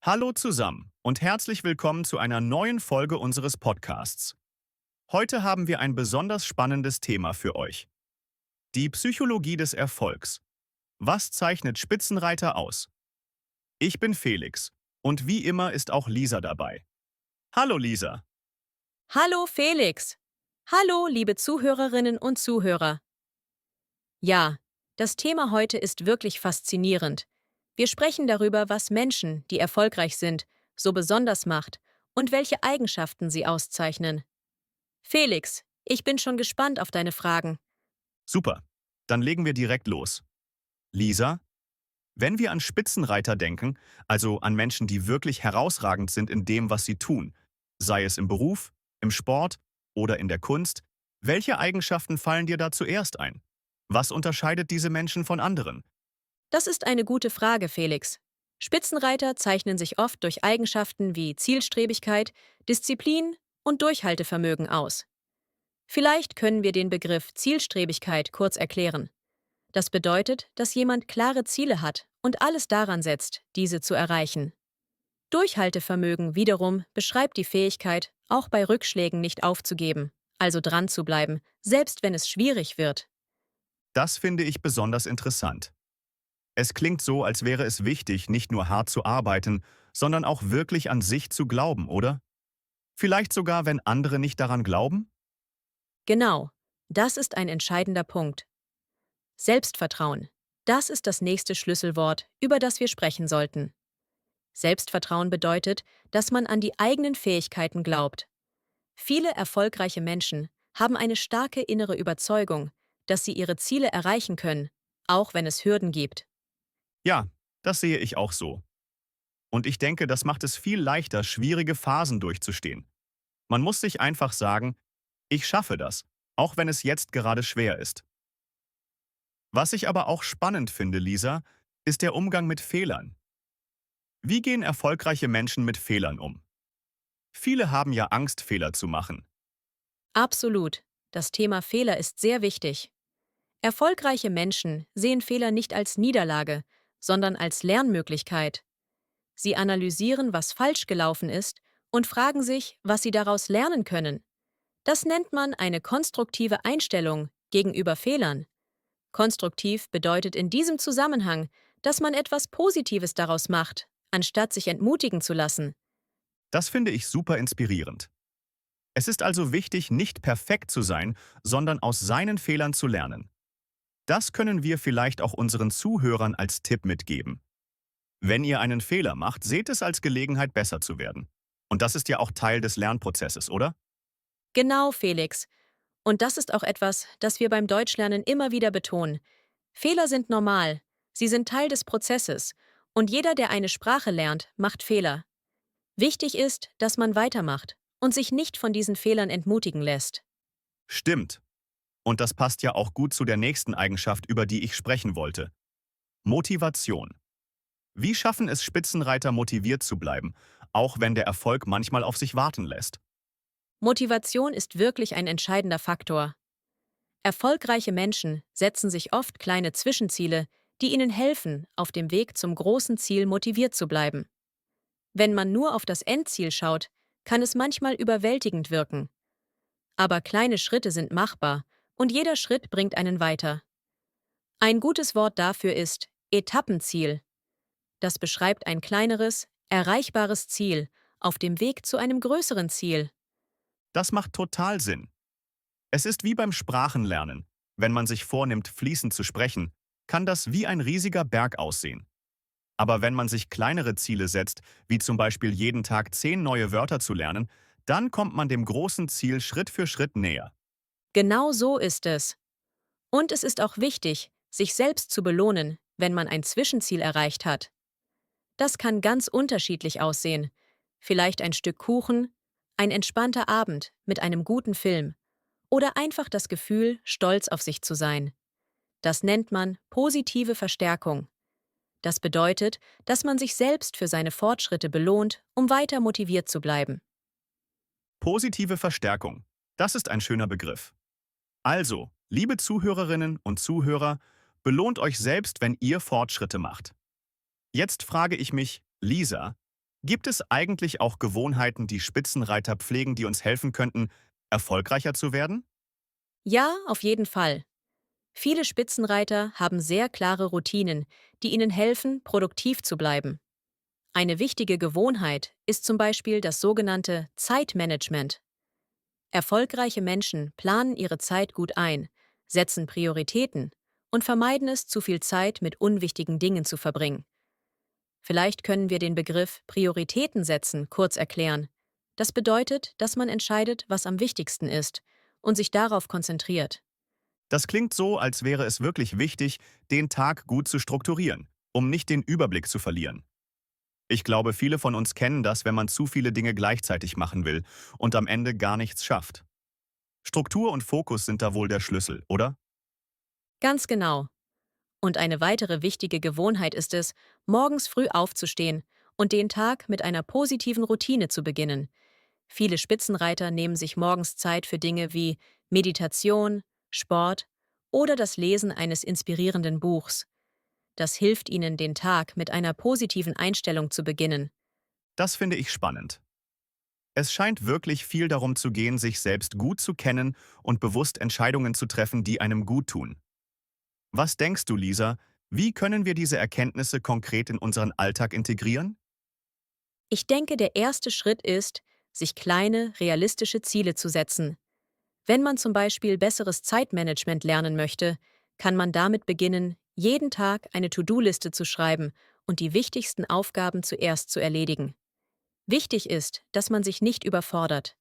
Hallo zusammen und herzlich willkommen zu einer neuen Folge unseres Podcasts. Heute haben wir ein besonders spannendes Thema für euch. Die Psychologie des Erfolgs. Was zeichnet Spitzenreiter aus? Ich bin Felix und wie immer ist auch Lisa dabei. Hallo Lisa. Hallo Felix. Hallo liebe Zuhörerinnen und Zuhörer. Ja, das Thema heute ist wirklich faszinierend. Wir sprechen darüber, was Menschen, die erfolgreich sind, so besonders macht und welche Eigenschaften sie auszeichnen. Felix, ich bin schon gespannt auf deine Fragen. Super, dann legen wir direkt los. Lisa, wenn wir an Spitzenreiter denken, also an Menschen, die wirklich herausragend sind in dem, was sie tun, sei es im Beruf, im Sport oder in der Kunst, welche Eigenschaften fallen dir da zuerst ein? Was unterscheidet diese Menschen von anderen? Das ist eine gute Frage, Felix. Spitzenreiter zeichnen sich oft durch Eigenschaften wie Zielstrebigkeit, Disziplin und Durchhaltevermögen aus. Vielleicht können wir den Begriff Zielstrebigkeit kurz erklären. Das bedeutet, dass jemand klare Ziele hat und alles daran setzt, diese zu erreichen. Durchhaltevermögen wiederum beschreibt die Fähigkeit, auch bei Rückschlägen nicht aufzugeben, also dran zu bleiben, selbst wenn es schwierig wird. Das finde ich besonders interessant. Es klingt so, als wäre es wichtig, nicht nur hart zu arbeiten, sondern auch wirklich an sich zu glauben, oder? Vielleicht sogar, wenn andere nicht daran glauben? Genau, das ist ein entscheidender Punkt. Selbstvertrauen. Das ist das nächste Schlüsselwort, über das wir sprechen sollten. Selbstvertrauen bedeutet, dass man an die eigenen Fähigkeiten glaubt. Viele erfolgreiche Menschen haben eine starke innere Überzeugung, dass sie ihre Ziele erreichen können, auch wenn es Hürden gibt. Ja, das sehe ich auch so. Und ich denke, das macht es viel leichter, schwierige Phasen durchzustehen. Man muss sich einfach sagen, ich schaffe das, auch wenn es jetzt gerade schwer ist. Was ich aber auch spannend finde, Lisa, ist der Umgang mit Fehlern. Wie gehen erfolgreiche Menschen mit Fehlern um? Viele haben ja Angst, Fehler zu machen. Absolut. Das Thema Fehler ist sehr wichtig. Erfolgreiche Menschen sehen Fehler nicht als Niederlage, sondern als Lernmöglichkeit. Sie analysieren, was falsch gelaufen ist und fragen sich, was sie daraus lernen können. Das nennt man eine konstruktive Einstellung gegenüber Fehlern. Konstruktiv bedeutet in diesem Zusammenhang, dass man etwas Positives daraus macht, anstatt sich entmutigen zu lassen. Das finde ich super inspirierend. Es ist also wichtig, nicht perfekt zu sein, sondern aus seinen Fehlern zu lernen. Das können wir vielleicht auch unseren Zuhörern als Tipp mitgeben. Wenn ihr einen Fehler macht, seht es als Gelegenheit, besser zu werden. Und das ist ja auch Teil des Lernprozesses, oder? Genau, Felix. Und das ist auch etwas, das wir beim Deutschlernen immer wieder betonen. Fehler sind normal. Sie sind Teil des Prozesses. Und jeder, der eine Sprache lernt, macht Fehler. Wichtig ist, dass man weitermacht und sich nicht von diesen Fehlern entmutigen lässt. Stimmt. Und das passt ja auch gut zu der nächsten Eigenschaft, über die ich sprechen wollte. Motivation. Wie schaffen es Spitzenreiter, motiviert zu bleiben, auch wenn der Erfolg manchmal auf sich warten lässt? Motivation ist wirklich ein entscheidender Faktor. Erfolgreiche Menschen setzen sich oft kleine Zwischenziele, die ihnen helfen, auf dem Weg zum großen Ziel motiviert zu bleiben. Wenn man nur auf das Endziel schaut, kann es manchmal überwältigend wirken. Aber kleine Schritte sind machbar und jeder Schritt bringt einen weiter. Ein gutes Wort dafür ist Etappenziel. Das beschreibt ein kleineres, erreichbares Ziel auf dem Weg zu einem größeren Ziel. Das macht total Sinn. Es ist wie beim Sprachenlernen. Wenn man sich vornimmt, fließend zu sprechen, kann das wie ein riesiger Berg aussehen. Aber wenn man sich kleinere Ziele setzt, wie zum Beispiel jeden Tag 10 neue Wörter zu lernen, dann kommt man dem großen Ziel Schritt für Schritt näher. Genau so ist es. Und es ist auch wichtig, sich selbst zu belohnen, wenn man ein Zwischenziel erreicht hat. Das kann ganz unterschiedlich aussehen. Vielleicht ein Stück Kuchen, ein entspannter Abend mit einem guten Film oder einfach das Gefühl, stolz auf sich zu sein. Das nennt man positive Verstärkung. Das bedeutet, dass man sich selbst für seine Fortschritte belohnt, um weiter motiviert zu bleiben. Positive Verstärkung. Das ist ein schöner Begriff. Also, liebe Zuhörerinnen und Zuhörer, belohnt euch selbst, wenn ihr Fortschritte macht. Jetzt frage ich mich, Lisa, Gibt es eigentlich auch Gewohnheiten, die Spitzenreiter pflegen, die uns helfen könnten, erfolgreicher zu werden? Ja, auf jeden Fall. Viele Spitzenreiter haben sehr klare Routinen, die ihnen helfen, produktiv zu bleiben. Eine wichtige Gewohnheit ist zum Beispiel das sogenannte Zeitmanagement. Erfolgreiche Menschen planen ihre Zeit gut ein, setzen Prioritäten und vermeiden es, zu viel Zeit mit unwichtigen Dingen zu verbringen. Vielleicht können wir den Begriff Prioritäten setzen kurz erklären. Das bedeutet, dass man entscheidet, was am wichtigsten ist und sich darauf konzentriert. Das klingt so, als wäre es wirklich wichtig, den Tag gut zu strukturieren, um nicht den Überblick zu verlieren. Ich glaube, viele von uns kennen das, wenn man zu viele Dinge gleichzeitig machen will und am Ende gar nichts schafft. Struktur und Fokus sind da wohl der Schlüssel, oder? Ganz genau. Und eine weitere wichtige Gewohnheit ist es, morgens früh aufzustehen und den Tag mit einer positiven Routine zu beginnen. Viele Spitzenreiter nehmen sich morgens Zeit für Dinge wie Meditation, Sport oder das Lesen eines inspirierenden Buchs. Das hilft ihnen, den Tag mit einer positiven Einstellung zu beginnen. Das finde ich spannend. Es scheint wirklich viel darum zu gehen, sich selbst gut zu kennen und bewusst Entscheidungen zu treffen, die einem gut tun. Was denkst du, Lisa? Wie können wir diese Erkenntnisse konkret in unseren Alltag integrieren? Ich denke, der erste Schritt ist, sich kleine, realistische Ziele zu setzen. Wenn man zum Beispiel besseres Zeitmanagement lernen möchte, kann man damit beginnen, jeden Tag eine To-Do-Liste zu schreiben und die wichtigsten Aufgaben zuerst zu erledigen. Wichtig ist, dass man sich nicht überfordert.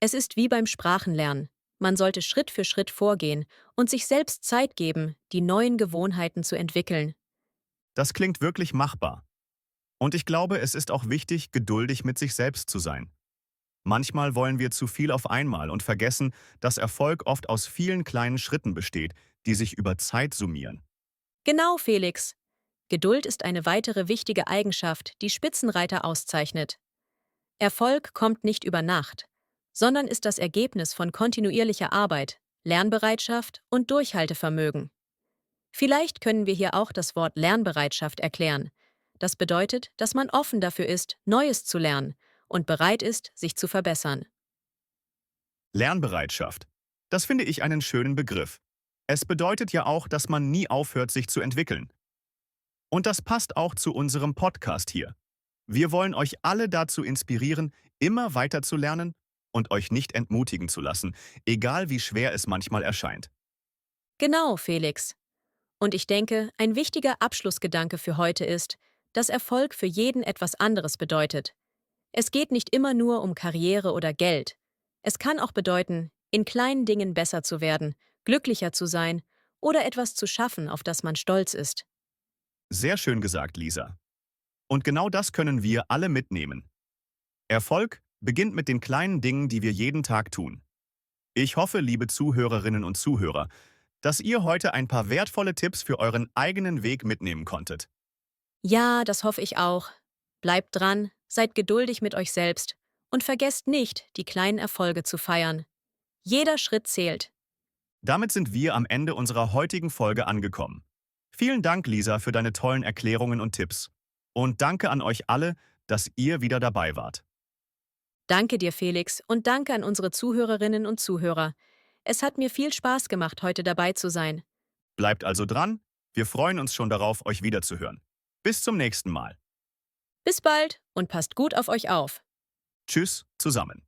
Es ist wie beim Sprachenlernen. Man sollte Schritt für Schritt vorgehen und sich selbst Zeit geben, die neuen Gewohnheiten zu entwickeln. Das klingt wirklich machbar. Und ich glaube, es ist auch wichtig, geduldig mit sich selbst zu sein. Manchmal wollen wir zu viel auf einmal und vergessen, dass Erfolg oft aus vielen kleinen Schritten besteht, die sich über Zeit summieren. Genau, Felix. Geduld ist eine weitere wichtige Eigenschaft, die Spitzenreiter auszeichnet. Erfolg kommt nicht über Nacht, sondern ist das Ergebnis von kontinuierlicher Arbeit, Lernbereitschaft und Durchhaltevermögen. Vielleicht können wir hier auch das Wort Lernbereitschaft erklären. Das bedeutet, dass man offen dafür ist, Neues zu lernen und bereit ist, sich zu verbessern. Lernbereitschaft. Das finde ich einen schönen Begriff. Es bedeutet ja auch, dass man nie aufhört, sich zu entwickeln. Und das passt auch zu unserem Podcast hier. Wir wollen euch alle dazu inspirieren, immer weiter zu lernen und euch nicht entmutigen zu lassen, egal wie schwer es manchmal erscheint. Genau, Felix. Und ich denke, ein wichtiger Abschlussgedanke für heute ist, dass Erfolg für jeden etwas anderes bedeutet. Es geht nicht immer nur um Karriere oder Geld. Es kann auch bedeuten, in kleinen Dingen besser zu werden, glücklicher zu sein oder etwas zu schaffen, auf das man stolz ist. Sehr schön gesagt, Lisa. Und genau das können wir alle mitnehmen. Erfolg beginnt mit den kleinen Dingen, die wir jeden Tag tun. Ich hoffe, liebe Zuhörerinnen und Zuhörer, dass ihr heute ein paar wertvolle Tipps für euren eigenen Weg mitnehmen konntet. Ja, das hoffe ich auch. Bleibt dran, seid geduldig mit euch selbst und vergesst nicht, die kleinen Erfolge zu feiern. Jeder Schritt zählt. Damit sind wir am Ende unserer heutigen Folge angekommen. Vielen Dank, Lisa, für deine tollen Erklärungen und Tipps. Und danke an euch alle, dass ihr wieder dabei wart. Danke dir, Felix, und danke an unsere Zuhörerinnen und Zuhörer. Es hat mir viel Spaß gemacht, heute dabei zu sein. Bleibt also dran, wir freuen uns schon darauf, euch wiederzuhören. Bis zum nächsten Mal. Bis bald und passt gut auf euch auf. Tschüss zusammen.